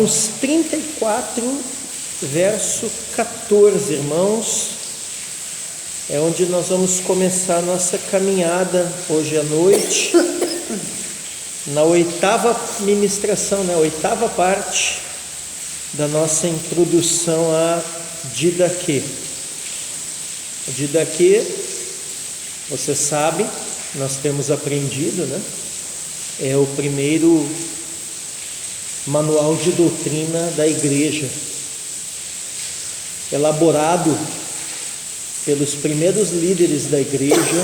Salmos 34, verso 14, irmãos, é onde nós vamos começar a nossa caminhada hoje à noite, na oitava ministração, a oitava parte da nossa introdução a Didaquê. Didaquê, você sabe, nós temos aprendido, é o primeiro manual de doutrina da igreja, elaborado pelos primeiros líderes da igreja,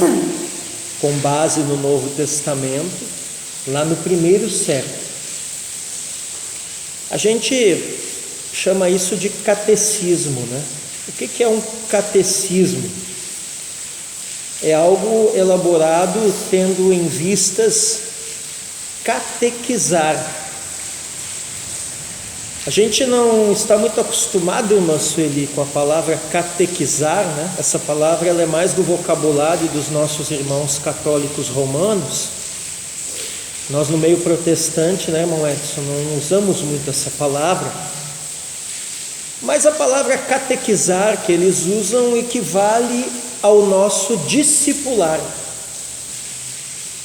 com base no Novo Testamento, lá no primeiro século. A gente chama isso de catecismo, O que é um catecismo? É algo elaborado tendo em vistas catequizar. A gente não está muito acostumado, irmã Sueli, com a palavra catequizar, Essa palavra ela é mais do vocabulário dos nossos irmãos católicos romanos. Nós no meio protestante, irmão Edson, não usamos muito essa palavra. Mas a palavra catequizar que eles usam equivale ao nosso discipular.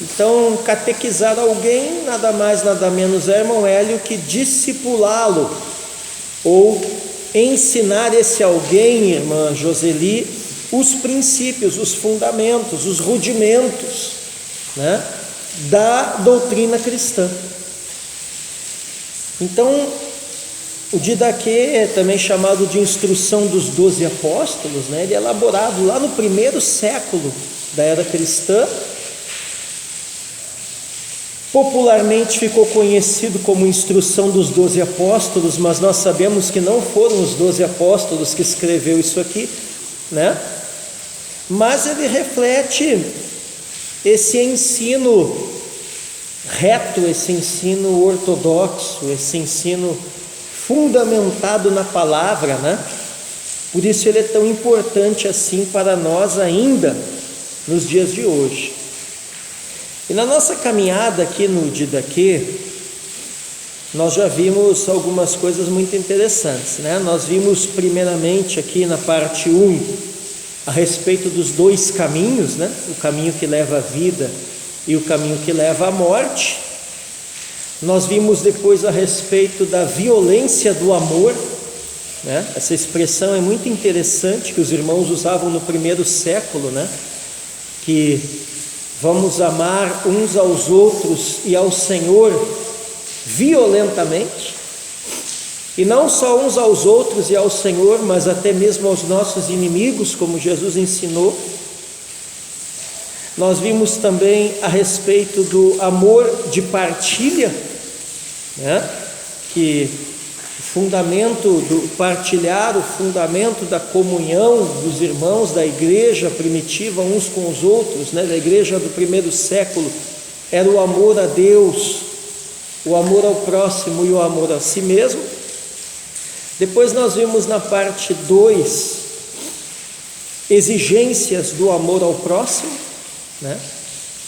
Então, catequizar alguém, nada mais, nada menos irmão Hélio, que discipulá-lo, ou ensinar esse alguém, irmã Joseli, os princípios, os fundamentos, os rudimentos, da doutrina cristã. Então, o Didaquê é também chamado de instrução dos 12 apóstolos, ele é elaborado lá no primeiro século da era cristã. Popularmente ficou conhecido como instrução dos 12 apóstolos, mas nós sabemos que não foram os 12 apóstolos que escreveu isso aqui, Mas ele reflete esse ensino reto, esse ensino ortodoxo, esse ensino fundamentado na palavra, Por isso ele é tão importante assim para nós ainda nos dias de hoje. E na nossa caminhada aqui no Didaquê, nós já vimos algumas coisas muito interessantes, Nós vimos primeiramente aqui na parte 1, a respeito dos dois caminhos, O caminho que leva à vida e o caminho que leva à morte. Nós vimos depois a respeito da violência do amor, Essa expressão é muito interessante, que os irmãos usavam no primeiro século, Que vamos amar uns aos outros e ao Senhor violentamente, e não só uns aos outros e ao Senhor, mas até mesmo aos nossos inimigos, como Jesus ensinou. Nós vimos também a respeito do amor de partilha, que o fundamento do partilhar, o fundamento da comunhão dos irmãos da igreja primitiva uns com os outros, da igreja do primeiro século, era o amor a Deus, o amor ao próximo e o amor a si mesmo. Depois nós vimos na parte 2, exigências do amor ao próximo,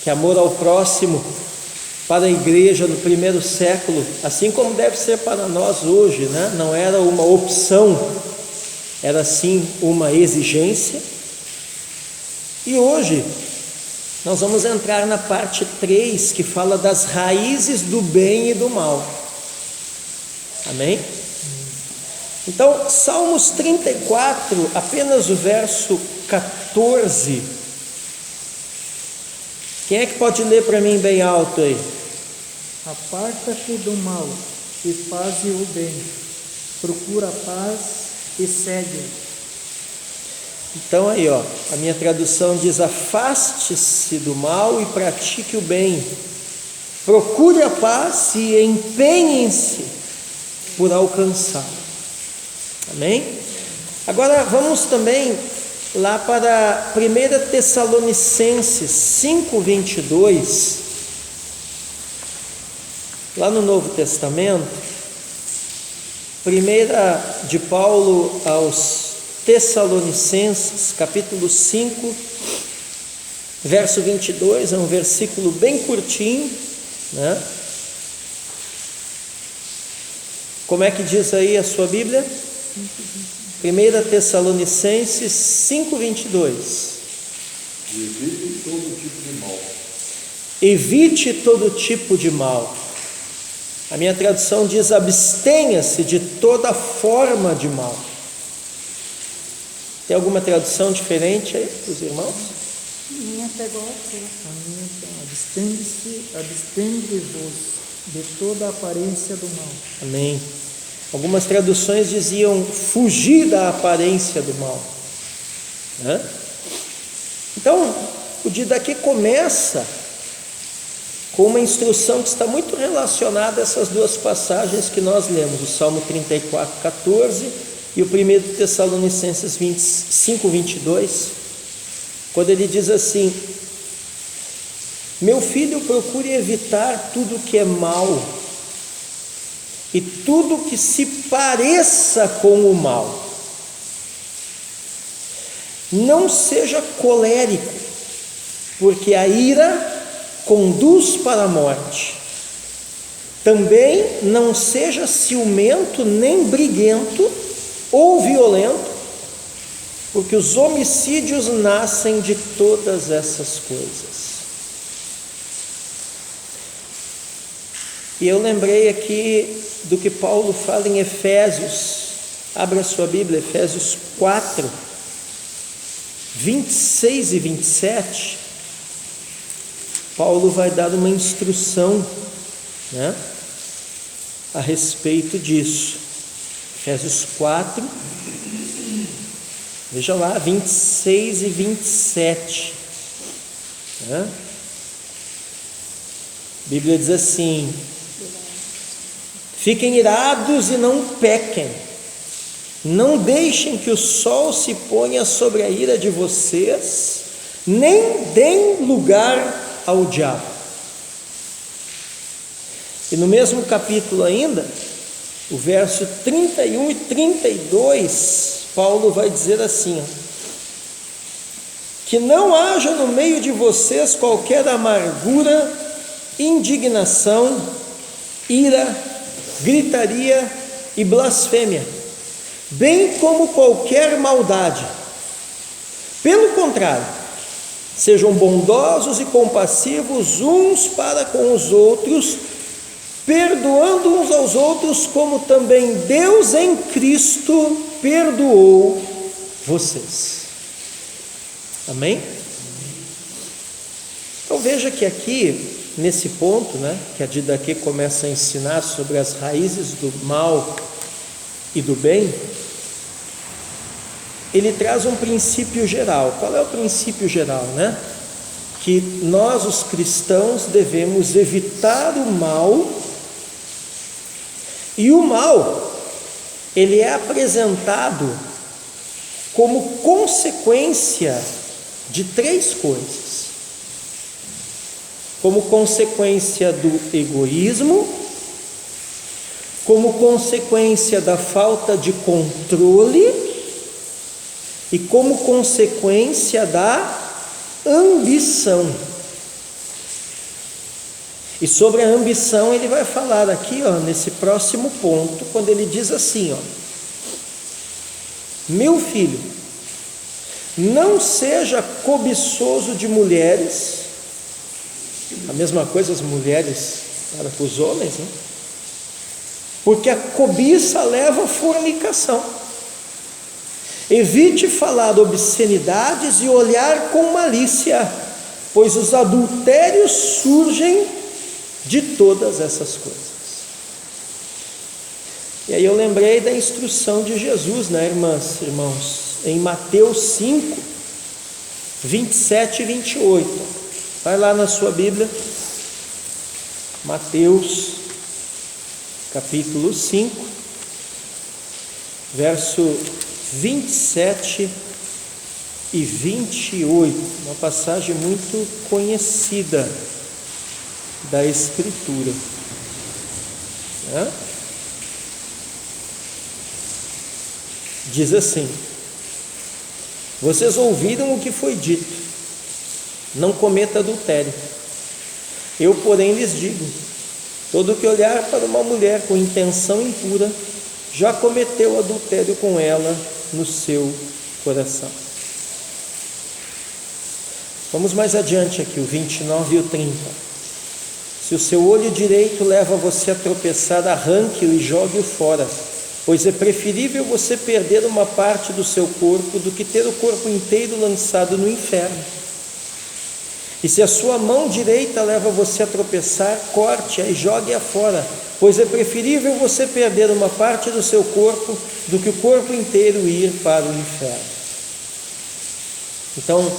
que amor ao próximo para a igreja no primeiro século, assim como deve ser para nós hoje, não era uma opção, era sim uma exigência. E hoje nós vamos entrar na parte 3, que fala das raízes do bem e do mal. Amém? Então, Salmos 34, apenas o verso 14. Quem é que pode ler para mim bem alto aí? Aparta-te do mal e faze o bem, procura a paz e segue. Então aí, a minha tradução diz: afaste-se do mal e pratique o bem, procure a paz e empenhem-se por alcançá-la. Amém? Agora vamos também lá para 1 Tessalonicenses 5:22, lá no Novo Testamento, primeira de Paulo aos Tessalonicenses, capítulo 5, verso 22, é um versículo bem curtinho, Como é que diz aí a sua Bíblia? 1 Tessalonicenses 5:22. Evite todo tipo de mal. Evite todo tipo de mal. A minha tradução diz: abstenha-se de toda forma de mal. Tem alguma tradução diferente aí para os irmãos? Minha pegou aqui. A minha então, abstende-vos de toda aparência do mal. Amém. Algumas traduções diziam fugir da aparência do mal. Né? Então, o Didaquê começa com uma instrução que está muito relacionada a essas duas passagens que nós lemos, o Salmo 34:14 e o 1 Tessalonicenses 5:22, quando ele diz assim: meu filho, procure evitar tudo que é mal e tudo que se pareça com o mal. Não seja colérico, porque a ira conduz para a morte. Também não seja ciumento, nem briguento ou violento, porque os homicídios nascem de todas essas coisas. E eu lembrei aqui do que Paulo fala em Efésios. Abra sua Bíblia, Efésios 4, 26 e 27. Paulo vai dar uma instrução, né, a respeito disso. Efésios 4, veja lá, 26 e 27. Né? A Bíblia diz assim: fiquem irados e não pequem, não deixem que o sol se ponha sobre a ira de vocês, nem deem lugar ao diabo. E no mesmo capítulo ainda, o verso 31 e 32, Paulo vai dizer assim: que não haja no meio de vocês qualquer amargura, indignação, ira, gritaria e blasfêmia, bem como qualquer maldade. Pelo contrário, sejam bondosos e compassivos uns para com os outros, perdoando uns aos outros, como também Deus em Cristo perdoou vocês. Amém? Então veja que aqui, nesse ponto, né, que a Didaquê começa a ensinar sobre as raízes do mal e do bem, ele traz um princípio geral. Qual é o princípio geral, né? Que nós, os cristãos, devemos evitar o mal, e o mal, ele é apresentado como consequência de três coisas. Como consequência do egoísmo, como consequência da falta de controle e como consequência da ambição. E sobre a ambição ele vai falar aqui, nesse próximo ponto, quando ele diz assim: meu filho, não seja cobiçoso de mulheres. A mesma coisa as mulheres para os homens, né? Porque a cobiça leva à fornicação. Evite falar obscenidades e olhar com malícia, pois os adultérios surgem de todas essas coisas. E aí eu lembrei da instrução de Jesus, né, irmãos, em Mateus 5, 27 e 28. Vai lá na sua Bíblia, Mateus, capítulo 5, verso 27 e 28, uma passagem muito conhecida da Escritura. Né? Diz assim: vocês ouviram o que foi dito, não cometa adultério. Eu, porém, lhes digo Todo que olhar para uma mulher com intenção impura, já cometeu adultério com ela no seu coração. Vamos mais adiante aqui, o 29 e o 30. Se o seu olho direito leva você a tropeçar, arranque-o e jogue-o fora, pois é preferível você perder uma parte do seu corpo do que ter o corpo inteiro lançado no inferno. E se a sua mão direita leva você a tropeçar, corte-a e jogue-a fora, pois é preferível você perder uma parte do seu corpo do que o corpo inteiro ir para o inferno. Então,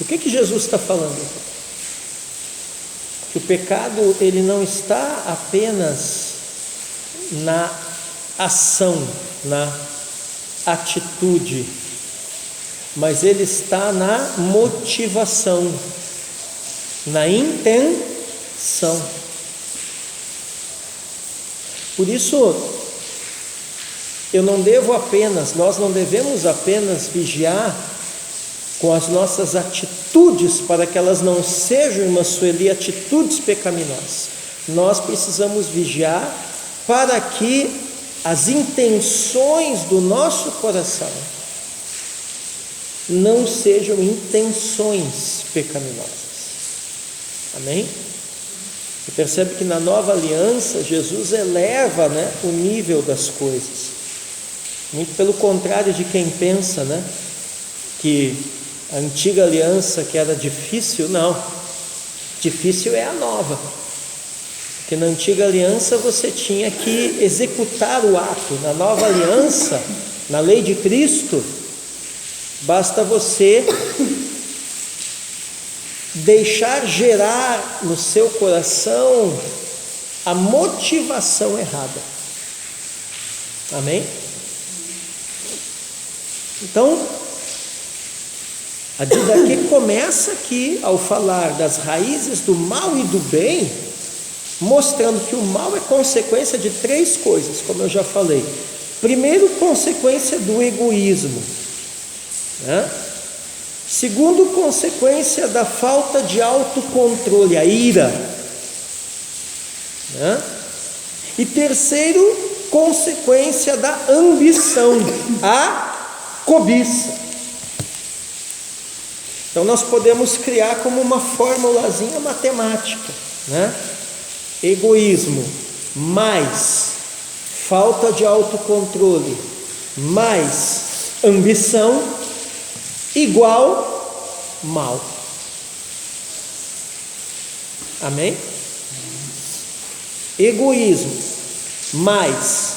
o que Jesus está falando? Que o pecado, ele não está apenas na ação, na atitude, mas ele está na motivação, na intenção. Por isso, nós não devemos apenas vigiar com as nossas atitudes, para que elas não sejam, irmã Sueli, atitudes pecaminosas. Nós precisamos vigiar para que as intenções do nosso coração não sejam intenções pecaminosas. Amém? Você percebe que na nova aliança Jesus eleva, o nível das coisas. Muito pelo contrário de quem pensa, que a antiga aliança que era difícil, não. Difícil é a nova. Porque na antiga aliança você tinha que executar o ato. Na nova aliança, na lei de Cristo, basta você deixar gerar no seu coração a motivação errada. Amém? Então, a Didaquê começa aqui ao falar das raízes do mal e do bem, mostrando que o mal é consequência de 3 coisas, como eu já falei. Primeiro, consequência do egoísmo, Segundo, consequência da falta de autocontrole, a ira, E terceiro, consequência da ambição, a cobiça. Então nós podemos criar como uma formulazinha matemática, Egoísmo mais falta de autocontrole mais ambição igual mal. Amém? Egoísmo mais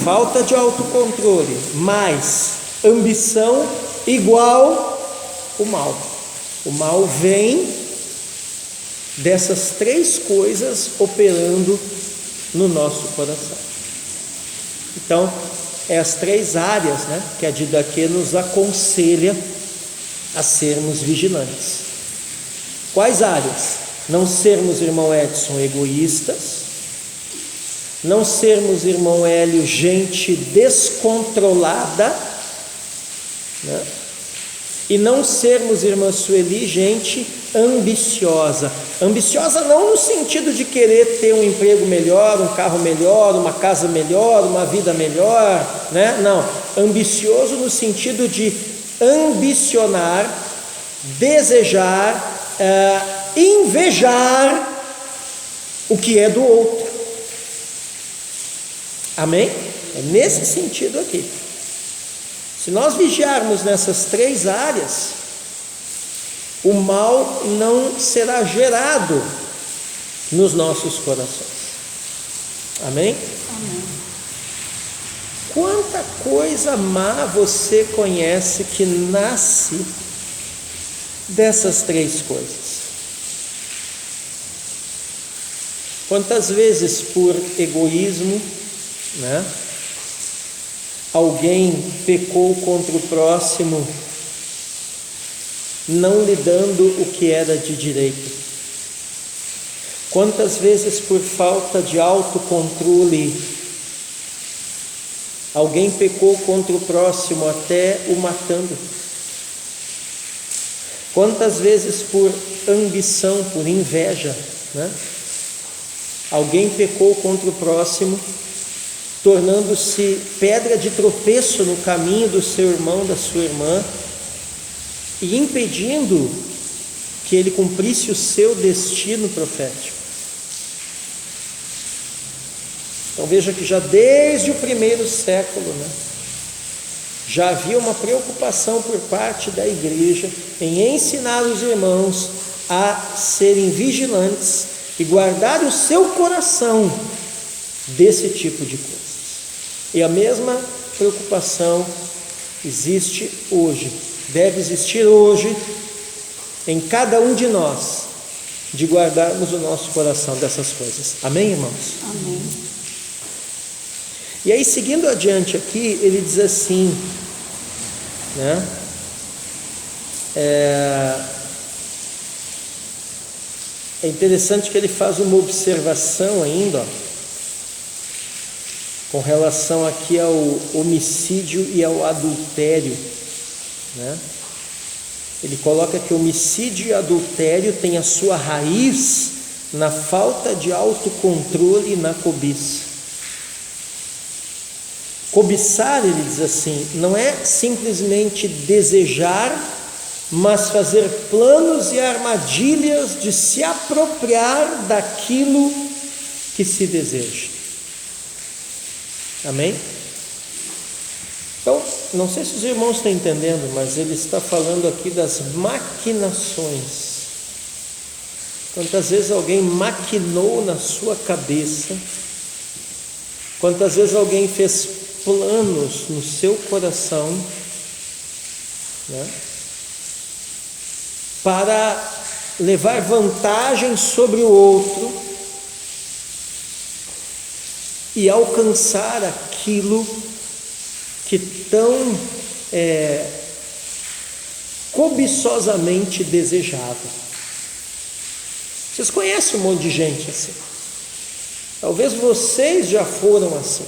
falta de autocontrole mais ambição igual o mal. O mal vem dessas 3 coisas operando no nosso coração. Então, é as 3 áreas, que a Didaquê nos aconselha a sermos vigilantes. Quais áreas? Não sermos, irmão Edson, egoístas, não sermos, irmão Hélio, gente descontrolada, e não sermos, irmã Sueli, gente ambiciosa. Ambiciosa não no sentido de querer ter um emprego melhor, um carro melhor, uma casa melhor, uma vida melhor, Não, ambicioso no sentido de ambicionar, desejar, invejar o que é do outro. Amém? É nesse sentido aqui. Se nós vigiarmos nessas 3 áreas, o mal não será gerado nos nossos corações. Amém? Amém. Quanta coisa má você conhece que nasce dessas 3 coisas? Quantas vezes por egoísmo, alguém pecou contra o próximo, não lhe dando o que era de direito? Quantas vezes por falta de autocontrole, alguém pecou contra o próximo até o matando? Quantas vezes por ambição, por inveja, alguém pecou contra o próximo, tornando-se pedra de tropeço no caminho do seu irmão, da sua irmã, e impedindo que ele cumprisse o seu destino profético. Então veja que já desde o primeiro século, já havia uma preocupação por parte da igreja em ensinar os irmãos a serem vigilantes e guardar o seu coração desse tipo de coisas. E a mesma preocupação existe hoje, deve existir hoje em cada um de nós, de guardarmos o nosso coração dessas coisas. Amém, irmãos? Amém. E aí, seguindo adiante aqui, ele diz assim, é interessante que ele faz uma observação ainda, com relação aqui ao homicídio e ao adultério, Ele coloca que homicídio e adultério têm a sua raiz na falta de autocontrole e na cobiça. Cobiçar, ele diz assim, não é simplesmente desejar, mas fazer planos e armadilhas de se apropriar daquilo que se deseja. Amém? Então, não sei se os irmãos estão entendendo, mas ele está falando aqui das maquinações. Quantas vezes alguém maquinou na sua cabeça, quantas vezes alguém fez planos no seu coração, para levar vantagem sobre o outro e alcançar aquilo que tão cobiçosamente desejava. Vocês conhecem um monte de gente assim. Talvez vocês já foram assim.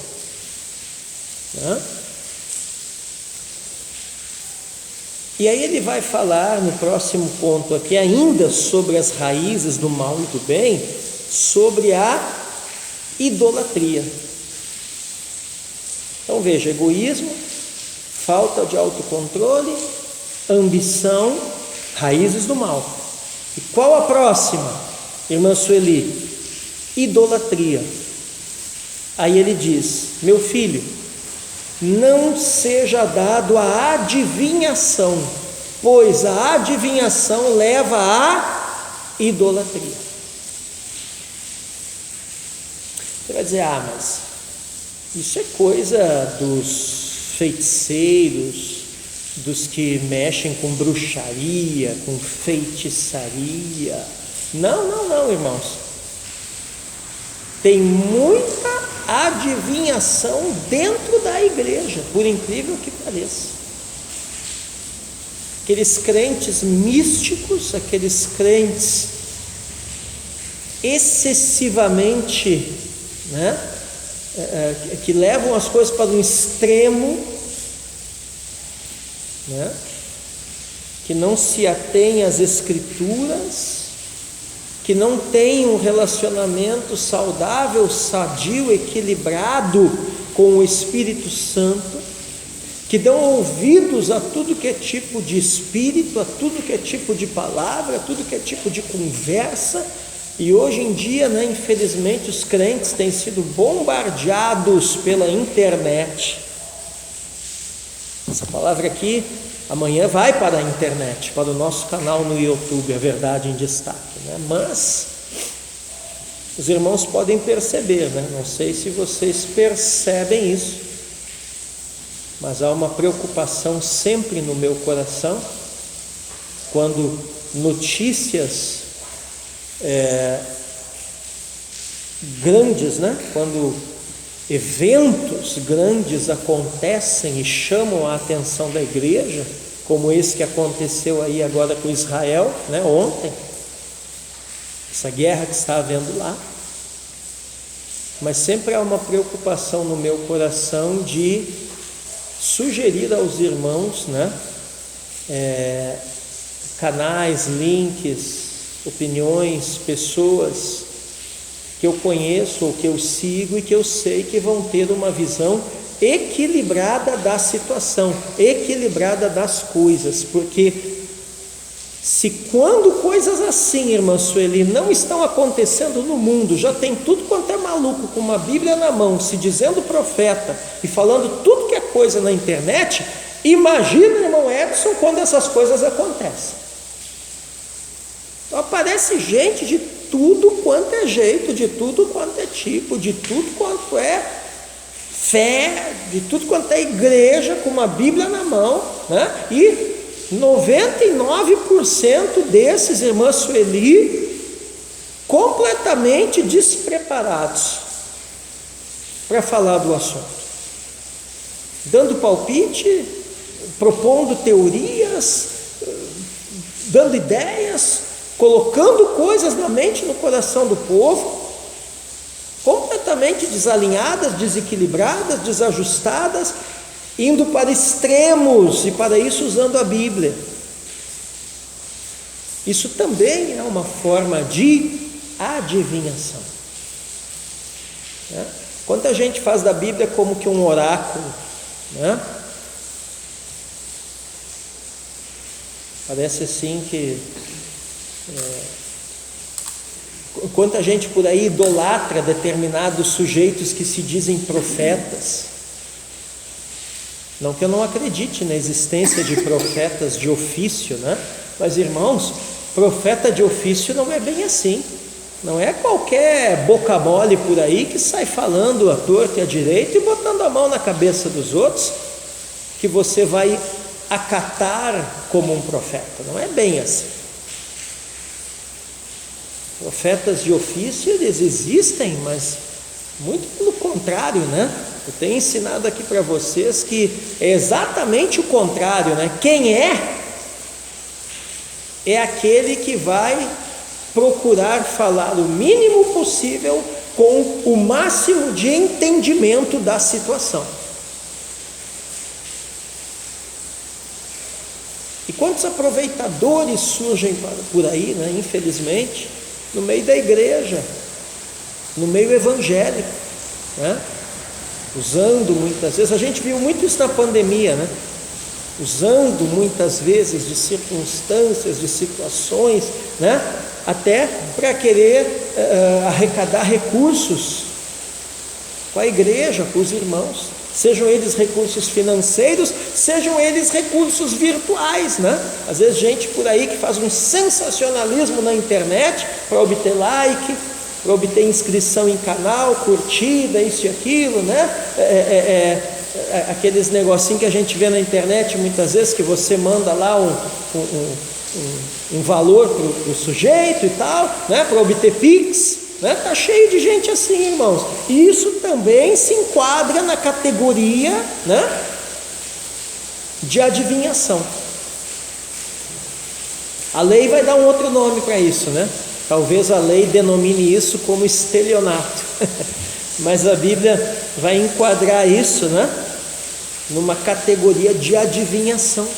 E aí ele vai falar no próximo ponto aqui, ainda sobre as raízes do mal e do bem, sobre a idolatria. Então veja, egoísmo, falta de autocontrole, ambição, raízes do mal. E qual a próxima, irmã Sueli? Idolatria. Aí ele diz, meu filho, não seja dado a adivinhação, pois a adivinhação leva à idolatria. Você vai dizer, mas isso é coisa dos feiticeiros, dos que mexem com bruxaria, com feitiçaria. Não, irmãos. Tem muita adivinhação dentro da igreja, por incrível que pareça. Aqueles crentes místicos, aqueles crentes excessivamente, que levam as coisas para um extremo, que não se atém às escrituras, que não tem um relacionamento saudável, sadio, equilibrado com o Espírito Santo, que dão ouvidos a tudo que é tipo de espírito, a tudo que é tipo de palavra, a tudo que é tipo de conversa. E hoje em dia, infelizmente, os crentes têm sido bombardeados pela internet. Essa palavra aqui, amanhã vai para a internet, para o nosso canal no YouTube, A Verdade em Destaque, Mas os irmãos podem perceber, não sei se vocês percebem isso, mas há uma preocupação sempre no meu coração, quando notícias grandes, quando eventos grandes acontecem e chamam a atenção da igreja, como esse que aconteceu aí agora com Israel, ontem, essa guerra que está havendo lá, mas sempre há uma preocupação no meu coração de sugerir aos irmãos, canais, links, opiniões, pessoas que que eu conheço ou que eu sigo e que eu sei que vão ter uma visão equilibrada da situação, equilibrada das coisas, porque se quando coisas assim, irmã Sueli, não estão acontecendo no mundo, já tem tudo quanto é maluco com uma Bíblia na mão, se dizendo profeta e falando tudo que é coisa na internet, imagina, irmão Edson, quando essas coisas acontecem. Então, aparece gente de tudo quanto é jeito, de tudo quanto é tipo, de tudo quanto é fé, de tudo quanto é igreja, com uma Bíblia na mão, né? E 99% desses, irmã Sueli, completamente despreparados para falar do assunto, dando palpite, propondo teorias, dando ideias, colocando coisas na mente e no coração do povo, completamente desalinhadas, desequilibradas, desajustadas, indo para extremos, e para isso usando a Bíblia. Isso também é uma forma de adivinhação, né? Quanta gente faz da Bíblia como que um oráculo, né? Parece assim que quanta gente por aí idolatra determinados sujeitos que se dizem profetas. Não que eu não acredite na existência de profetas de ofício, né? Mas, irmãos, profeta de ofício não é bem assim. Não é qualquer boca mole por aí que sai falando à torta e à direita e botando a mão na cabeça dos outros que você vai acatar como um profeta. Não é bem assim. Profetas de ofício, eles existem, mas muito pelo contrário, né? Eu tenho ensinado aqui para vocês que é exatamente o contrário, né? Quem é aquele que vai procurar falar o mínimo possível com o máximo de entendimento da situação. E quantos aproveitadores surgem por aí, né? Infelizmente, no meio da igreja, no meio evangélico, né? Usando muitas vezes, a gente viu muito isso na pandemia, né? Usando muitas vezes de circunstâncias, de situações, né? Até para querer arrecadar recursos com a igreja, com os irmãos, sejam eles recursos financeiros, sejam eles recursos virtuais, né? Às vezes gente por aí que faz um sensacionalismo na internet para obter like, para obter inscrição em canal, curtida, isso e aquilo, né? Aqueles negocinhos que a gente vê na internet muitas vezes, que você manda lá um valor para o sujeito e tal, né? Para obter Pix, né? Está cheio de gente assim, irmãos. E isso também se enquadra na categoria, né? De adivinhação. A lei vai dar um outro nome para isso, né? Talvez a lei denomine isso como estelionato, mas a Bíblia vai enquadrar isso, né? Numa categoria de adivinhação.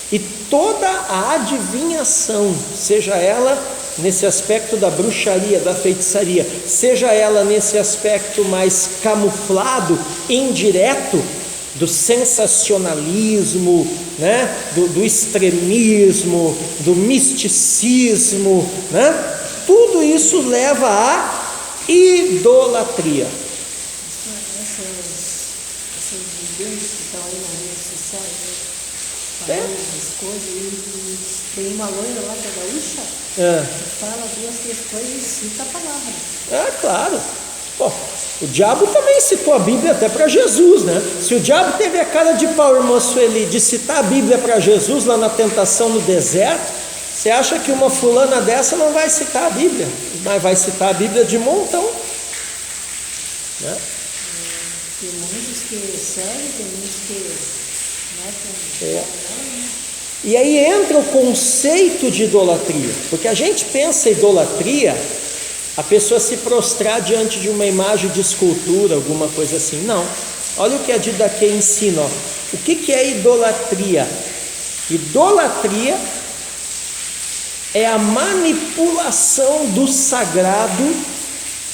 E toda a adivinhação, seja ela nesse aspecto da bruxaria, da feitiçaria, seja ela nesse aspecto mais camuflado, indireto, do sensacionalismo, né? do extremismo, do misticismo, né? Tudo isso leva à idolatria. Essas videntes que estão aí na rede social, falando as coisas, e tem uma loira lá que é gaúcha, que fala 2, 3 coisas e cita a palavra. Claro. Pô, o diabo também citou a Bíblia até para Jesus, né? Se o diabo teve a cara de pau, irmã Sueli, de citar a Bíblia para Jesus lá na tentação no deserto, você acha que uma fulana dessa não vai citar a Bíblia? Mas vai citar a Bíblia de montão, né? Tem muitos que seguem, tem muitos que... né, E aí entra o conceito de idolatria, porque a gente pensa idolatria, a pessoa se prostrar diante de uma imagem de escultura, alguma coisa assim. Não. Olha o que a Didaquê ensina. Ó. O que é idolatria? Idolatria é a manipulação do sagrado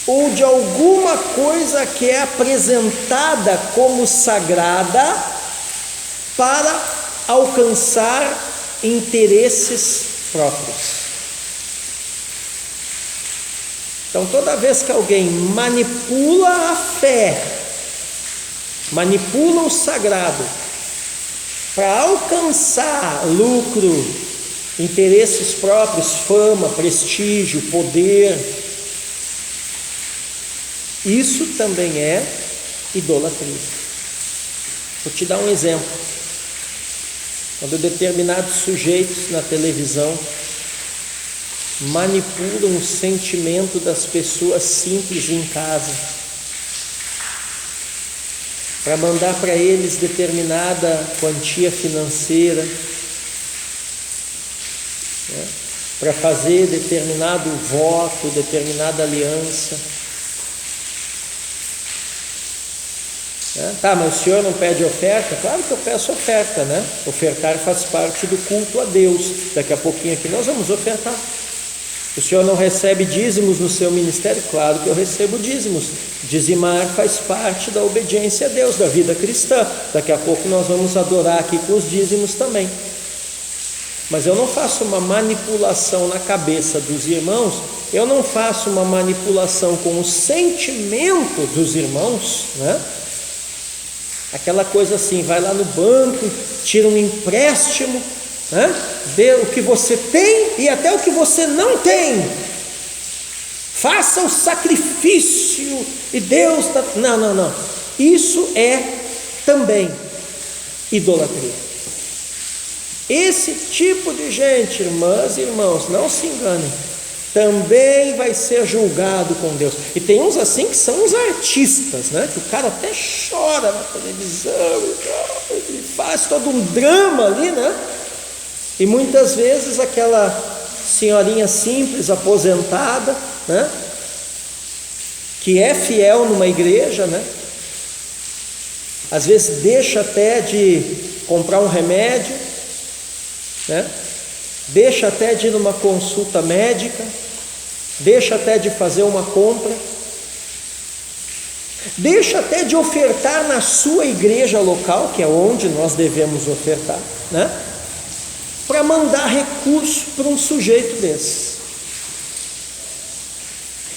ou de alguma coisa que é apresentada como sagrada para alcançar interesses próprios. Então, toda vez que alguém manipula a fé, manipula o sagrado para alcançar lucro, interesses próprios, fama, prestígio, poder, isso também é idolatria. Vou te dar um exemplo. Quando determinados sujeitos na televisão manipulam o sentimento das pessoas simples em casa, para mandar para eles determinada quantia financeira, né, para fazer determinado voto, determinada aliança. Tá, mas o senhor não pede oferta? Claro que eu peço oferta, né? Ofertar faz parte do culto a Deus. Daqui a pouquinho aqui nós vamos ofertar. O senhor não recebe dízimos no seu ministério? Claro que eu recebo dízimos. Dizimar faz parte da obediência a Deus, da vida cristã. Daqui a pouco nós vamos adorar aqui com os dízimos também. Mas eu não faço uma manipulação na cabeça dos irmãos, eu não faço uma manipulação com o sentimento dos irmãos, né? Aquela coisa assim, vai lá no banco, tira um empréstimo, né? Dê o que você tem e até o que você não tem. Faça o sacrifício e Deus está... Não. Isso é também idolatria. Esse tipo de gente, irmãs e irmãos, não se enganem, também vai ser julgado com Deus. E tem uns assim que são os artistas, né? Que o cara até chora na televisão e tal, ele faz todo um drama ali, né? E muitas vezes aquela senhorinha simples, aposentada, né? Que é fiel numa igreja, né? Às vezes deixa até de comprar um remédio, né? Deixa até de ir numa consulta médica, deixa até de fazer uma compra, deixa até de ofertar na sua igreja local, que é onde nós devemos ofertar, né? Para mandar recurso para um sujeito desse.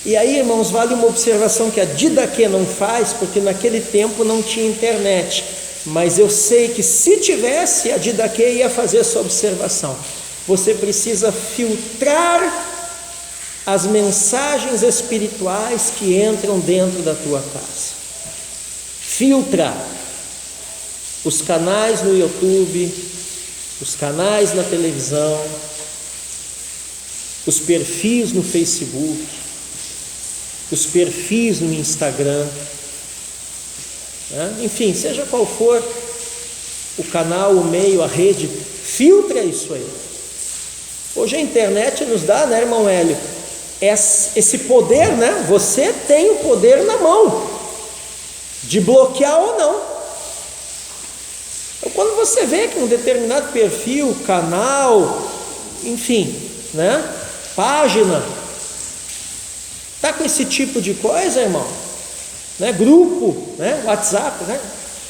E aí, irmãos, vale uma observação que a Didaquê não faz, porque naquele tempo não tinha internet, mas eu sei que se tivesse, a Didaquê ia fazer essa observação. Você precisa filtrar as mensagens espirituais que entram dentro da tua casa. Filtra os canais no YouTube, os canais na televisão, os perfis no Facebook, os perfis no Instagram, né? Enfim, seja qual for o canal, o meio, a rede, filtra isso aí. Hoje a internet nos dá, né, irmão Hélio, esse poder, né? Você tem o poder na mão de bloquear ou não. Então, quando você vê que um determinado perfil, canal, enfim, né, página, está com esse tipo de coisa, irmão, né, grupo, né, WhatsApp, né,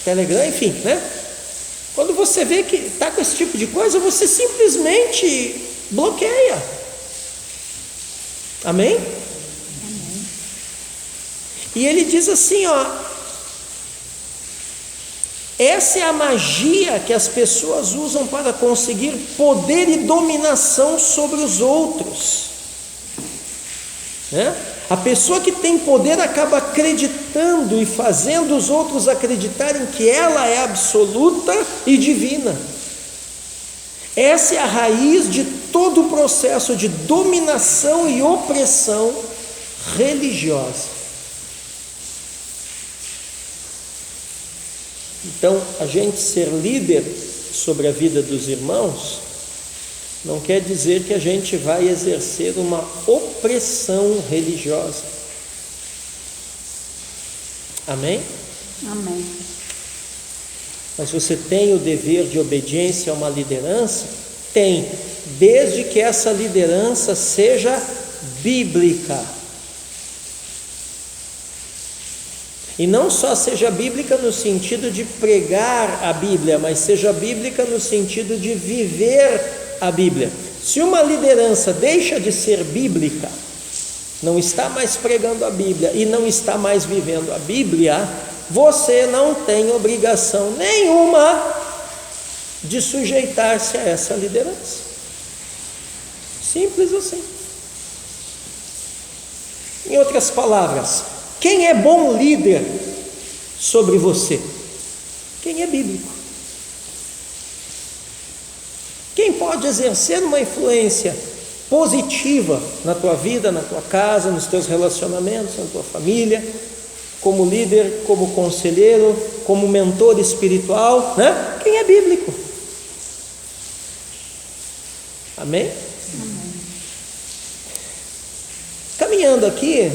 Telegram, enfim, né, quando você vê que está com esse tipo de coisa, você simplesmente bloqueia. Amém? Amém. E ele diz assim, ó, essa é a magia que as pessoas usam para conseguir poder e dominação sobre os outros, né? A pessoa que tem poder acaba acreditando e fazendo os outros acreditarem que ela é absoluta e divina. Essa é a raiz de todo o processo de dominação e opressão religiosa. Então, a gente ser líder sobre a vida dos irmãos não quer dizer que a gente vai exercer uma opressão religiosa. Amém? Amém. Mas você tem o dever de obediência a uma liderança Tem, desde que essa liderança seja bíblica. E não só seja bíblica no sentido de pregar a Bíblia, mas seja bíblica no sentido de viver a Bíblia. Se uma liderança deixa de ser bíblica, não está mais pregando a Bíblia e não está mais vivendo a Bíblia, você não tem obrigação nenhuma de sujeitar-se a essa liderança. Simples assim. Em outras palavras, quem é bom líder sobre você? Quem é bíblico. Quem pode exercer uma influência positiva na tua vida, na tua casa, nos teus relacionamentos, na tua família, como líder, como conselheiro, como mentor espiritual, né? Quem é bíblico. Amém? Amém. Caminhando aqui,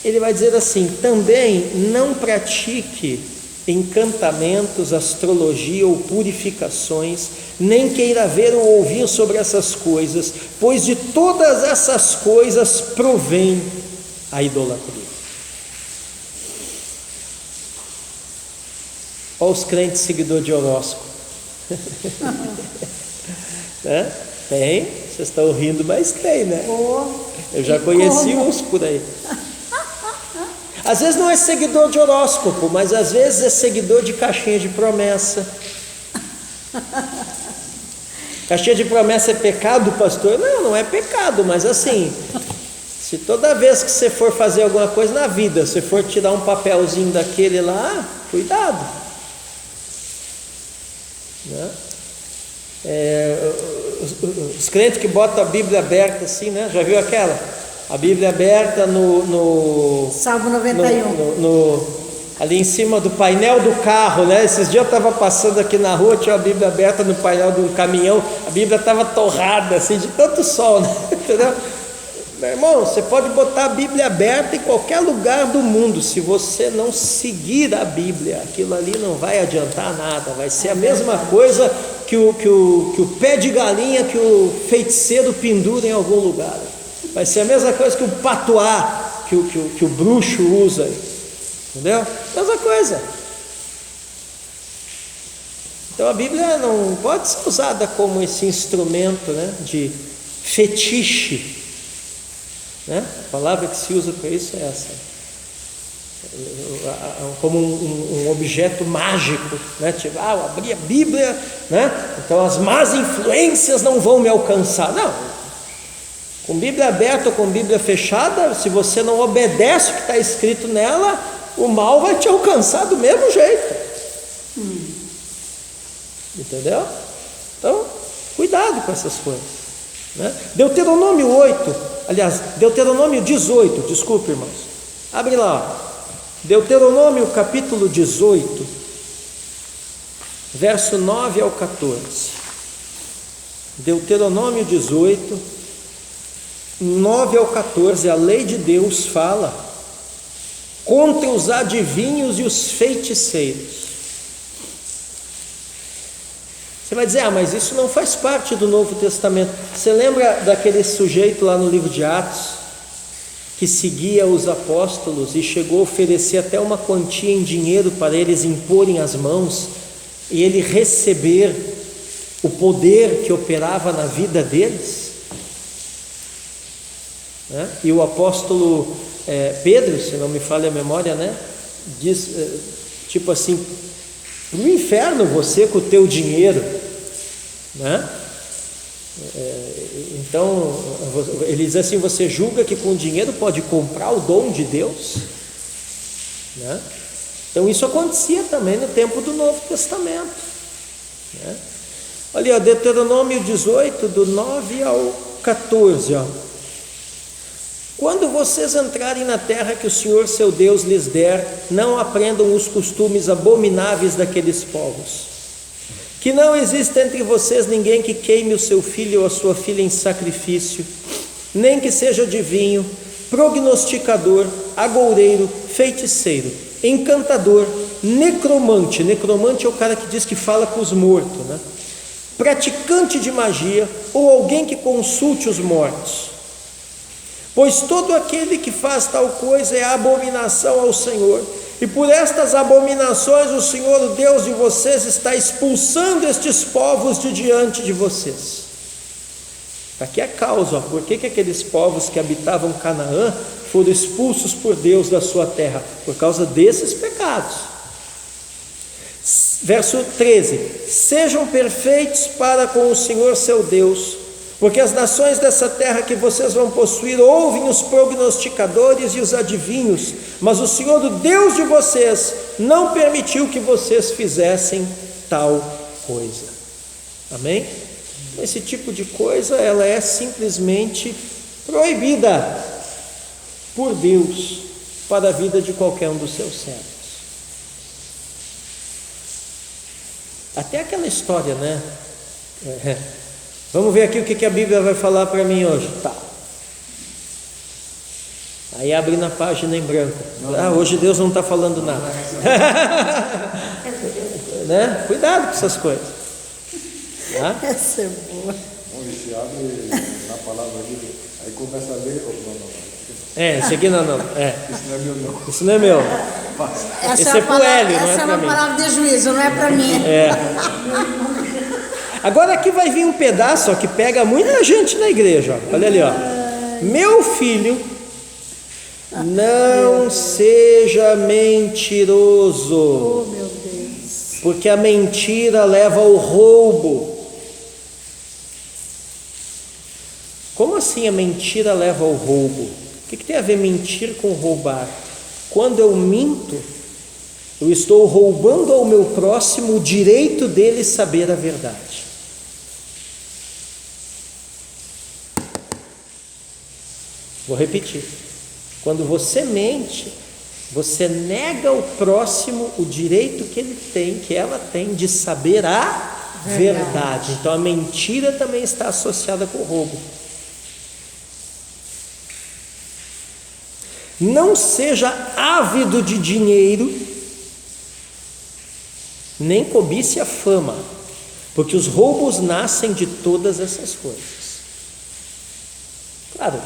ele vai dizer assim: também não pratique encantamentos, astrologia ou purificações, nem queira ver ou ouvir sobre essas coisas, pois de todas essas coisas provém a idolatria. Olha os crentes seguidores de horóscopo. Né? Tem, vocês estão rindo, mas tem, né? Eu já conheci uns por aí. Às vezes não é seguidor de horóscopo, mas às vezes é seguidor de caixinha de promessa. Caixinha de promessa é pecado, pastor? Não, não é pecado, mas assim, se toda vez que você for fazer alguma coisa na vida, você for tirar um papelzinho daquele lá, cuidado, né? Os crentes que botam a Bíblia aberta assim, né? Já viu aquela? A Bíblia aberta no Salmo 91. Ali em cima do painel do carro, né? Esses dias eu estava passando aqui na rua, tinha a Bíblia aberta no painel do caminhão, a Bíblia estava torrada assim, de tanto sol, né? Entendeu? Meu irmão, você pode botar a Bíblia aberta em qualquer lugar do mundo, se você não seguir a Bíblia, aquilo ali não vai adiantar nada, vai ser a mesma coisa que o pé de galinha que o feiticeiro pendura em algum lugar, vai ser a mesma coisa que o patuá que o bruxo usa, entendeu? Mesma coisa. Então a Bíblia não pode ser usada como esse instrumento, né, de fetiche, né? A palavra que se usa para isso é essa, como um objeto mágico, né? Tipo, eu abri a Bíblia, né? Então as más influências não vão me alcançar. Não, com Bíblia aberta ou com Bíblia fechada, se você não obedece o que está escrito nela, o mal vai te alcançar do mesmo jeito. Entendeu? Então, cuidado com essas coisas, né? Deuteronômio 18, desculpe, irmãos, abre lá, Deuteronômio capítulo 18, verso 9 ao 14. Deuteronômio 18, 9 ao 14, a lei de Deus fala contra os adivinhos e os feiticeiros. Você vai dizer, mas isso não faz parte do Novo Testamento. Você lembra daquele sujeito lá no livro de Atos, que seguia os apóstolos e chegou a oferecer até uma quantia em dinheiro para eles imporem as mãos e ele receber o poder que operava na vida deles? Né? E o apóstolo Pedro, se não me falha a memória, né, diz, tipo assim, para o inferno você com o teu dinheiro, né? Então ele diz assim: você julga que com dinheiro pode comprar o dom de Deus, né? Então isso acontecia também no tempo do Novo Testamento, né? Olha, ó, Deuteronômio 18, do 9 ao 14, ó. Quando vocês entrarem na terra que o Senhor seu Deus lhes der, não aprendam os costumes abomináveis daqueles povos. Que não exista entre vocês ninguém que queime o seu filho ou a sua filha em sacrifício, nem que seja adivinho, prognosticador, agoureiro, feiticeiro, encantador, necromante. Necromante é o cara que diz que fala com os mortos, né? praticante de magia ou alguém que consulte os mortos. Pois todo aquele que faz tal coisa é abominação ao Senhor, e por estas abominações o Senhor, o Deus de vocês, está expulsando estes povos de diante de vocês. Aqui é a causa, por que aqueles povos que habitavam Canaã foram expulsos por Deus da sua terra? Por causa desses pecados. Verso 13: sejam perfeitos para com o Senhor seu Deus, porque as nações dessa terra que vocês vão possuir ouvem os prognosticadores e os adivinhos, mas o Senhor, o Deus de vocês, não permitiu que vocês fizessem tal coisa. Amém? Esse tipo de coisa, ela é simplesmente proibida por Deus para a vida de qualquer um dos seus servos. Até aquela história, né? Vamos ver aqui o que a Bíblia vai falar para mim hoje. Tá. Aí abre na página em branco. Hoje Deus não está falando nada. Né? Cuidado com essas coisas. Tá? Essa é boa. Onde se abre na palavra ali, aí começa a ler. Esse aqui não. Isso não é meu, não. Isso não é meu. Esse é pro Hélio, não é essa é para uma mim. palavra de juízo, não é para mim. Agora aqui vai vir um pedaço, ó, que pega muita gente na igreja. Ó. Olha ali, ó. Meu filho, não seja mentiroso. Oh, meu Deus. Porque a mentira leva ao roubo. Como assim a mentira leva ao roubo? O que tem a ver mentir com roubar? Quando eu minto, eu estou roubando ao meu próximo o direito dele saber a verdade. Vou repetir. Quando você mente, você nega ao próximo o direito que ele tem, que ela tem, de saber a verdade. Então a mentira também está associada com o roubo. Não seja ávido de dinheiro, nem cobice a fama, porque os roubos nascem de todas essas coisas. Claro,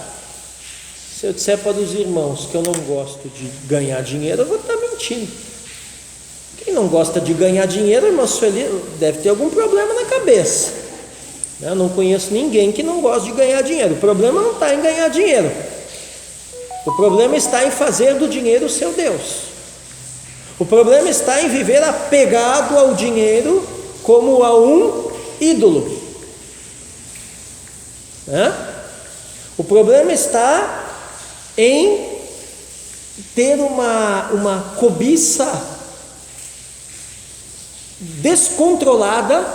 se eu disser para os irmãos que eu não gosto de ganhar dinheiro, eu vou estar mentindo. Quem não gosta de ganhar dinheiro, irmão Sueli, deve ter algum problema na cabeça. Eu não conheço ninguém que não gosta de ganhar dinheiro. O problema não está em ganhar dinheiro. O problema está em fazer do dinheiro o seu Deus. O problema está em viver apegado ao dinheiro como a um ídolo. O problema está em ter uma cobiça descontrolada.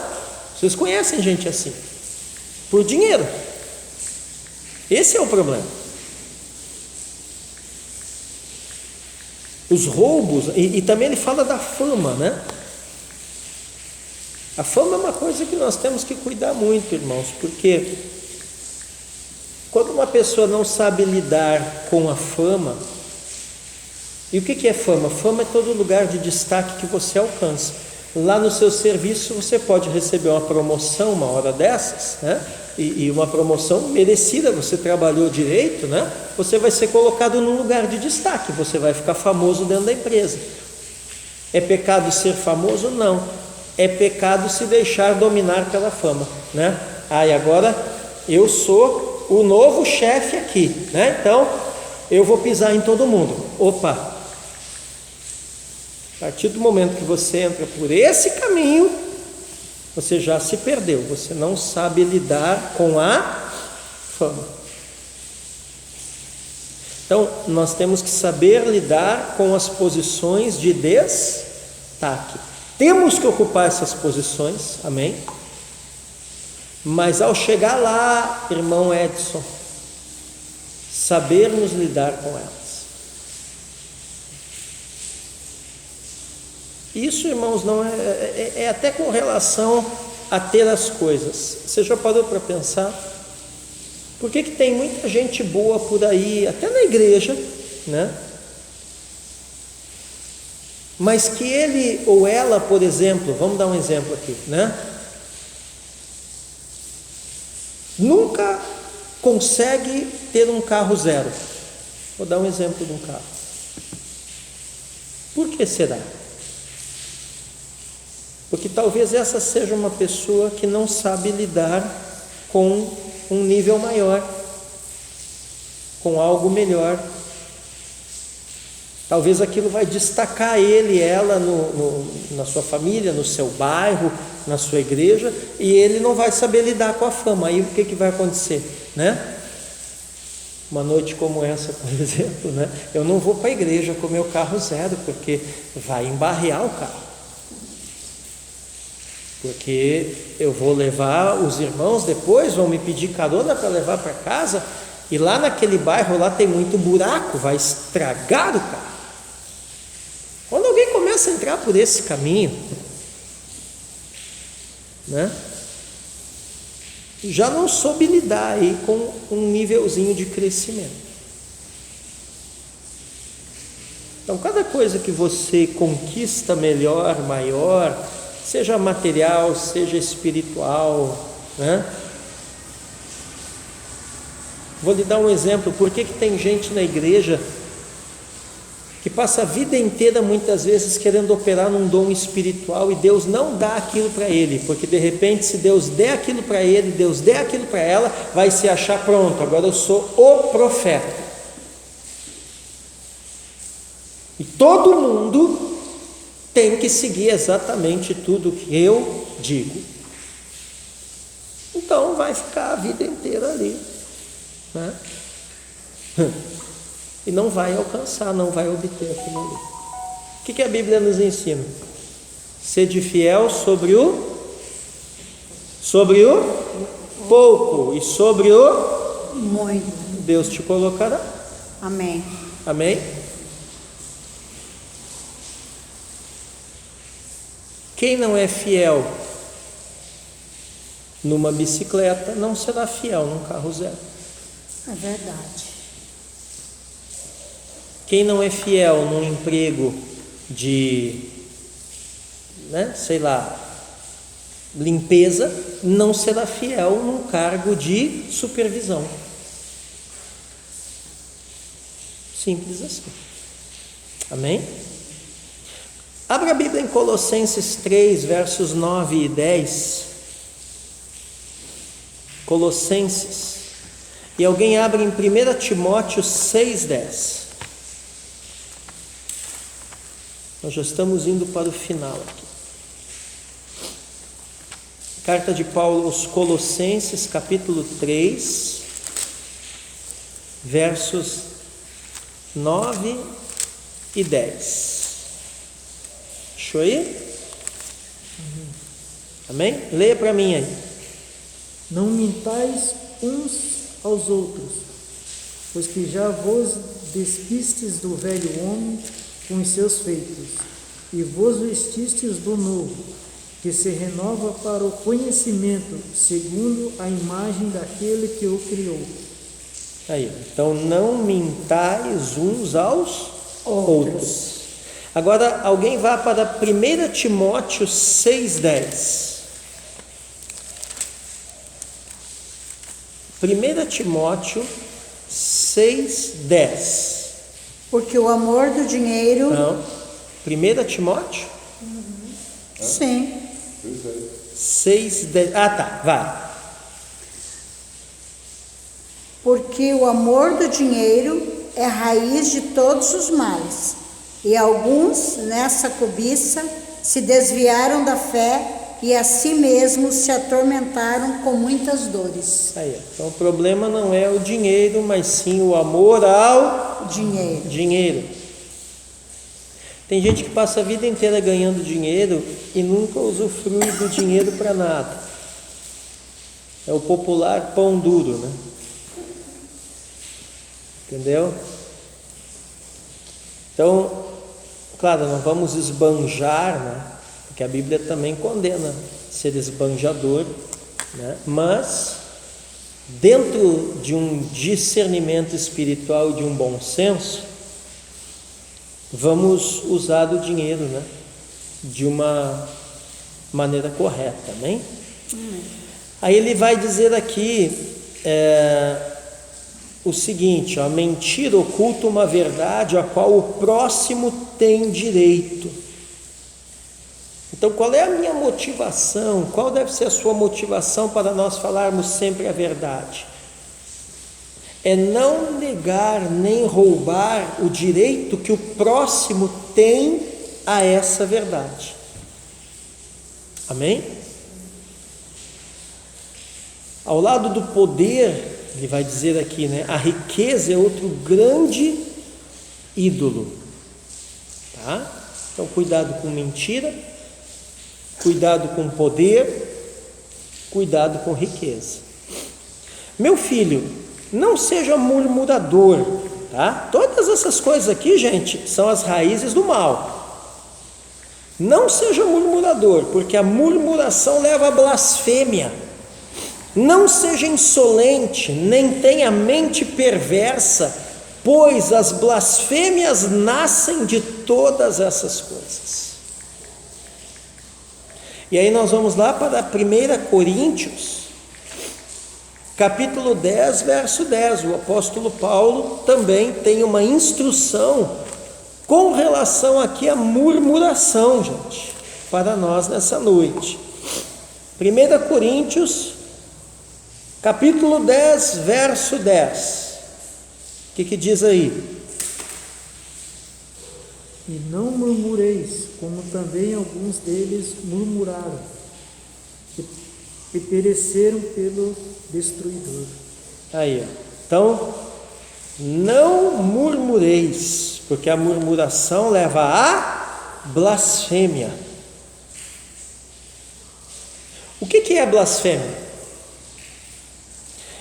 Vocês conhecem gente assim? Por dinheiro. Esse é o problema. Os roubos, e também ele fala da fama, né? A fama é uma coisa que nós temos que cuidar muito, irmãos, porque quando uma pessoa não sabe lidar com a fama, e o que é fama? Fama é todo lugar de destaque que você alcança. Lá no seu serviço você pode receber uma promoção uma hora dessas, né? E uma promoção merecida, você trabalhou direito, né? Você vai ser colocado num lugar de destaque, você vai ficar famoso dentro da empresa. É pecado ser famoso? Não. É pecado se deixar dominar pela fama, né? E agora eu sou o novo chefe aqui, né? Então eu vou pisar em todo mundo. Opa! A partir do momento que você entra por esse caminho, você já se perdeu, você não sabe lidar com a fama. Então, nós temos que saber lidar com as posições de destaque. Temos que ocupar essas posições, amém? Mas ao chegar lá, irmão Edson, sabermos lidar com elas. Isso, irmãos, não é até com relação a ter as coisas. Você já parou para pensar? Por que tem muita gente boa por aí, até na igreja, né? Mas que ele ou ela, por exemplo, vamos dar um exemplo aqui, né? nunca consegue ter um carro zero. Vou dar um exemplo de um carro. Por que será? Porque talvez essa seja uma pessoa que não sabe lidar com um nível maior, com algo melhor. Talvez aquilo vai destacar ele, ela na sua família, no seu bairro, na sua igreja, e ele não vai saber lidar com a fama. Aí o que vai acontecer, né? Uma noite como essa, por exemplo, né? Eu não vou para a igreja com meu carro zero, porque vai embarrear o carro. Porque eu vou levar os irmãos depois, vão me pedir carona para levar para casa, e lá naquele bairro lá tem muito buraco, vai estragar o carro. Quando alguém começa a entrar por esse caminho, né, já não soube lidar aí com um nívelzinho de crescimento. Então, cada coisa que você conquista melhor, maior, seja material, seja espiritual, né? Vou lhe dar um exemplo. Por que tem gente na igreja que passa a vida inteira muitas vezes querendo operar num dom espiritual e Deus não dá aquilo para ele? Porque de repente, se Deus der aquilo para ele, Deus der aquilo para ela, vai se achar pronto, agora eu sou o profeta. E todo mundo tem que seguir exatamente tudo que eu digo. Então vai ficar a vida inteira ali, né? E não vai alcançar, não vai obter aquilo ali. O que a Bíblia nos ensina? Sede fiel sobre o pouco, e sobre o muito. Deus te colocará. Amém. Amém? Quem não é fiel numa bicicleta não será fiel num carro zero. É verdade. Quem não é fiel num emprego de, limpeza, não será fiel num cargo de supervisão. Simples assim. Amém? Abra a Bíblia em Colossenses 3, versos 9 e 10. Colossenses. E alguém abre em 1 Timóteo 6, 10. Nós já estamos indo para o final aqui. Carta de Paulo aos Colossenses, capítulo 3, versos 9 e 10. Deixa eu ir? Amém? Leia para mim aí. Não mintais uns aos outros, pois que já vos despistes do velho homem com os seus feitos, e vos vestistes do novo, que se renova para o conhecimento, segundo a imagem daquele que o criou. Aí, então não mintais uns aos outros. Agora alguém vá para 1 Timóteo 6,10. 1 Timóteo 6,10. Porque o amor do dinheiro... Não. 1 Timóteo? Sim. 6,10. Ah, tá, vai. Porque o amor do dinheiro é a raiz de todos os males. E alguns, nessa cobiça, se desviaram da fé e a si mesmos se atormentaram com muitas dores. Aí, então o problema não é o dinheiro, mas sim o amor ao dinheiro. Tem gente que passa a vida inteira ganhando dinheiro e nunca usufrui do dinheiro para nada. É o popular pão duro, né? Entendeu? Então, claro, não vamos esbanjar, né? Porque a Bíblia também condena ser esbanjador, né? Mas dentro de um discernimento espiritual, de um bom senso, vamos usar o dinheiro, né? De uma maneira correta, amém? Aí ele vai dizer aqui o seguinte: a mentira oculta uma verdade a qual o próximo tem direito. Então, qual é a minha motivação? Qual deve ser a sua motivação para nós falarmos sempre a verdade? É não negar nem roubar o direito que o próximo tem a essa verdade. Amém? Ao lado do poder, ele vai dizer aqui, né? A riqueza é outro grande ídolo. Tá? Então, cuidado com mentira, cuidado com poder, cuidado com riqueza. Meu filho, não seja murmurador, tá? Todas essas coisas aqui, gente, são as raízes do mal. Não seja murmurador, porque a murmuração leva à blasfêmia. Não seja insolente, nem tenha mente perversa, pois as blasfêmias nascem de todas essas coisas. E aí nós vamos lá para 1 Coríntios, capítulo 10, verso 10. O apóstolo Paulo também tem uma instrução com relação aqui à murmuração, gente, para nós nessa noite. 1 Coríntios, capítulo 10, verso 10. O que diz aí? E não murmureis, como também alguns deles murmuraram, e pereceram pelo destruidor. Aí, ó. Então, não murmureis, porque a murmuração leva à blasfêmia. O que é blasfêmia?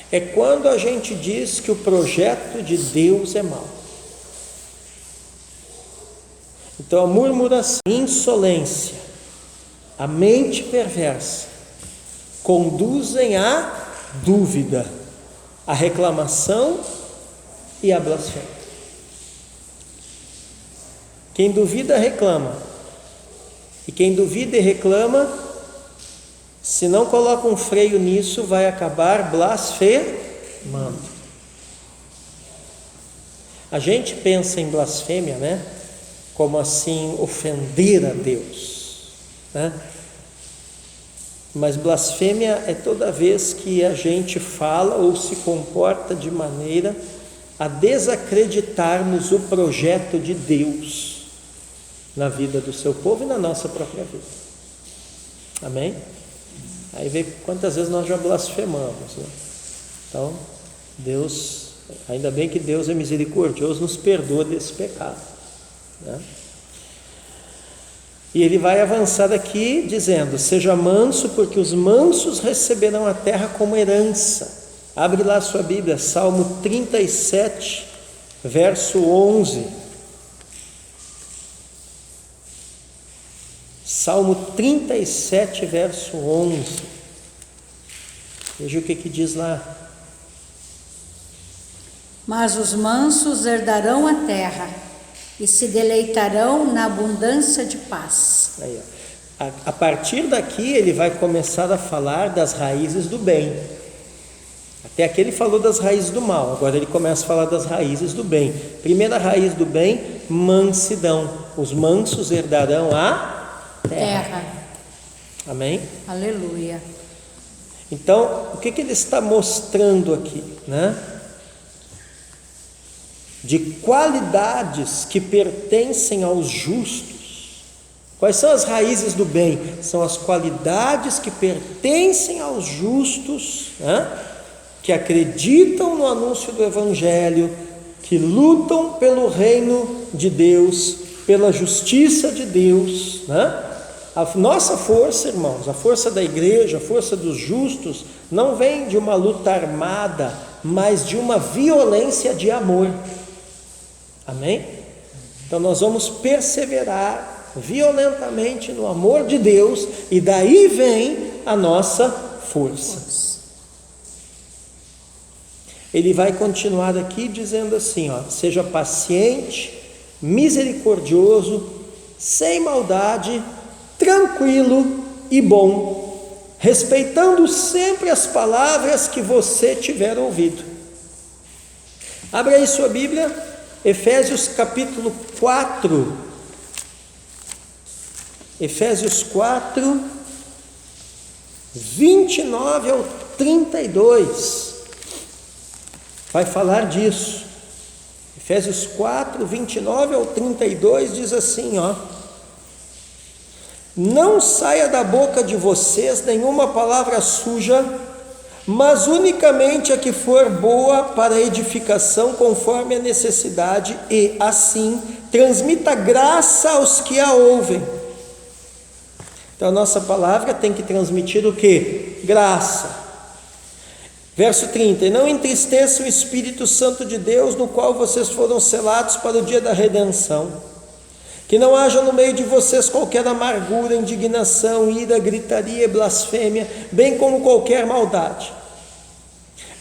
É quando a gente diz que o projeto de Deus é mau. Então, a murmuração, a insolência, a mente perversa conduzem à dúvida, à reclamação e à blasfêmia. Quem duvida reclama, e quem duvida e reclama, se não coloca um freio nisso, vai acabar blasfemando. A gente pensa em blasfêmia, né? Como assim ofender a Deus, né? Mas blasfêmia é toda vez que a gente fala ou se comporta de maneira a desacreditarmos o projeto de Deus na vida do seu povo e na nossa própria vida. Amém? Aí vê quantas vezes nós já blasfemamos, né? Então, Deus, ainda bem que Deus é misericordioso, nos perdoa desse pecado, né? E ele vai avançar aqui dizendo: seja manso, porque os mansos receberão a terra como herança. Abre lá a sua Bíblia, Salmo 37, verso 11. Salmo 37, verso 11. Veja o que diz lá. Mas os mansos herdarão a terra e se deleitarão na abundância de paz. Aí, ó. A partir daqui ele vai começar a falar das raízes do bem. Até aqui ele falou das raízes do mal, agora ele começa a falar das raízes do bem. Primeira raiz do bem, mansidão. Os mansos herdarão a terra. Amém? Aleluia. Então, o que ele está mostrando aqui, né? De qualidades que pertencem aos justos. Quais são as raízes do bem? São as qualidades que pertencem aos justos, né? Que acreditam no anúncio do Evangelho, que lutam pelo reino de Deus, pela justiça de Deus, né? A nossa força, irmãos, a força da igreja, a força dos justos, não vem de uma luta armada, mas de uma violência de amor. Amém? Então nós vamos perseverar violentamente no amor de Deus, e daí vem a nossa força. Ele vai continuar aqui dizendo assim, ó: seja paciente, misericordioso, sem maldade, tranquilo e bom. respeitando sempre as palavras que você tiver ouvido. Abra aí sua Bíblia, Efésios capítulo 4. Efésios 4, 29 ao 32. Vai falar disso. Efésios 4, 29 ao 32 diz assim, ó: não saia da boca de vocês nenhuma palavra suja, mas unicamente a que for boa para a edificação conforme a necessidade, e assim transmita graça aos que a ouvem. Então a nossa palavra tem que transmitir o quê? Graça. Verso 30, e não entristeça o Espírito Santo de Deus, no qual vocês foram selados para o dia da redenção. Que não haja no meio de vocês qualquer amargura, indignação, ira, gritaria e blasfêmia, bem como qualquer maldade.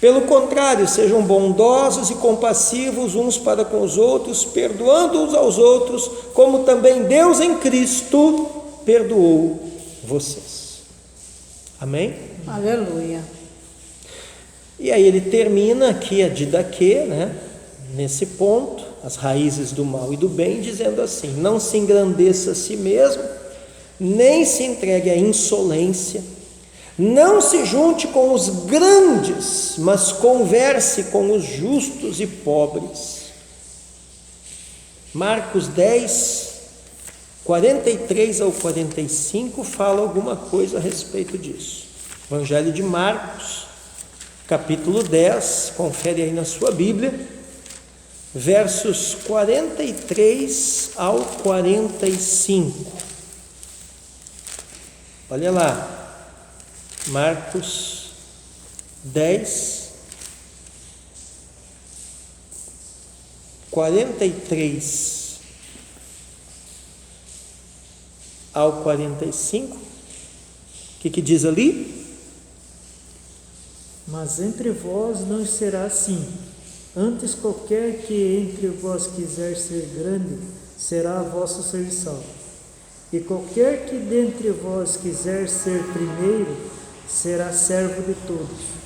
Pelo contrário, sejam bondosos e compassivos uns para com os outros, perdoando uns aos outros, como também Deus em Cristo perdoou vocês. Amém? Aleluia. E aí ele termina aqui a didaquê, né? Nesse ponto, as raízes do mal e do bem, dizendo assim: não se engrandeça a si mesmo, nem se entregue à insolência, não se junte com os grandes, mas converse com os justos e pobres. Marcos 10, 43 ao 45 fala alguma coisa a respeito disso. Evangelho de Marcos, capítulo 10, confere aí na sua Bíblia, versos 43 ao 45. Olha lá, Marcos 10, 43 ao 45, o que diz ali? Mas entre vós não será assim. Antes, qualquer que entre vós quiser ser grande, será vosso serviçal. E qualquer que dentre vós quiser ser primeiro, será servo de todos.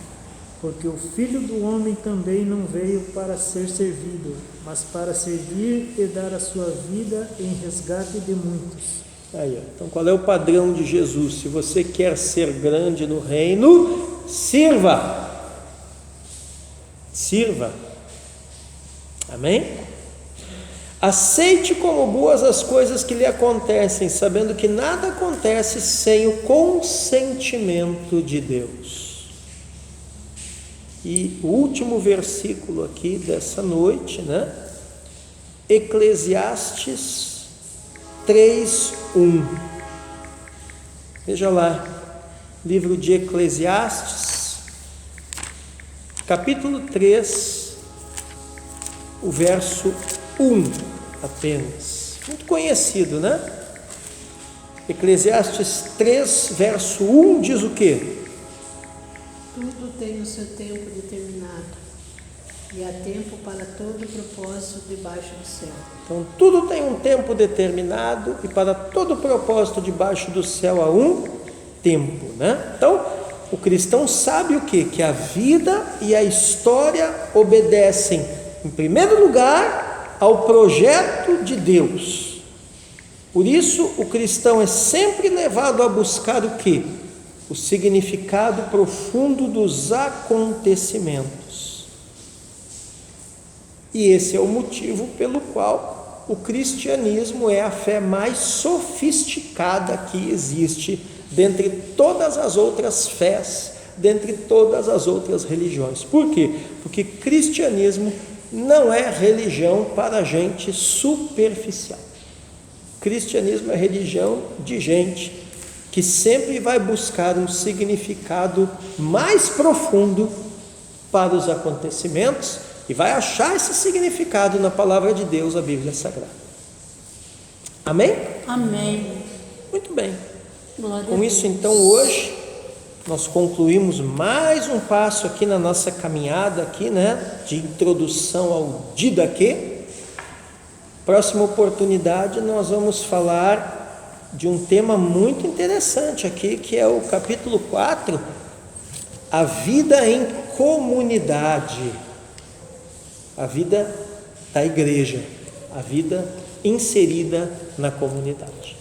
Porque o Filho do Homem também não veio para ser servido, mas para servir e dar a sua vida em resgate de muitos. Aí, ó. Então, qual é o padrão de Jesus? Se você quer ser grande no reino, sirva. Sirva. Amém? Aceite como boas as coisas que lhe acontecem, sabendo que nada acontece sem o consentimento de Deus. E o último versículo aqui dessa noite, né? Eclesiastes 3:1. Veja lá, livro de Eclesiastes, capítulo 3, o verso 1 apenas. Muito conhecido, né? Eclesiastes 3, verso 1 diz o quê? Tudo tem o seu tempo determinado, e há tempo para todo propósito debaixo do céu. Então, tudo tem um tempo determinado, e para todo propósito debaixo do céu há um tempo, né? Então, o cristão sabe o quê? Que a vida e a história obedecem, em primeiro lugar, ao projeto de Deus. Por isso, o cristão é sempre levado a buscar o quê? O significado profundo dos acontecimentos. E esse é o motivo pelo qual o cristianismo é a fé mais sofisticada que existe dentre todas as outras fés, dentre todas as outras religiões. Por quê? Porque cristianismo não é religião para gente superficial. Cristianismo é religião de gente que sempre vai buscar um significado mais profundo para os acontecimentos e vai achar esse significado na palavra de Deus, a Bíblia Sagrada. Amém? Amém. Muito bem. Glória Com a isso, Deus. então, hoje nós concluímos mais um passo aqui na nossa caminhada aqui, né, de introdução ao Didaquê. Próxima oportunidade nós vamos falar de um tema muito interessante aqui, que é o capítulo 4, a vida em comunidade, a vida da igreja, a vida inserida na comunidade.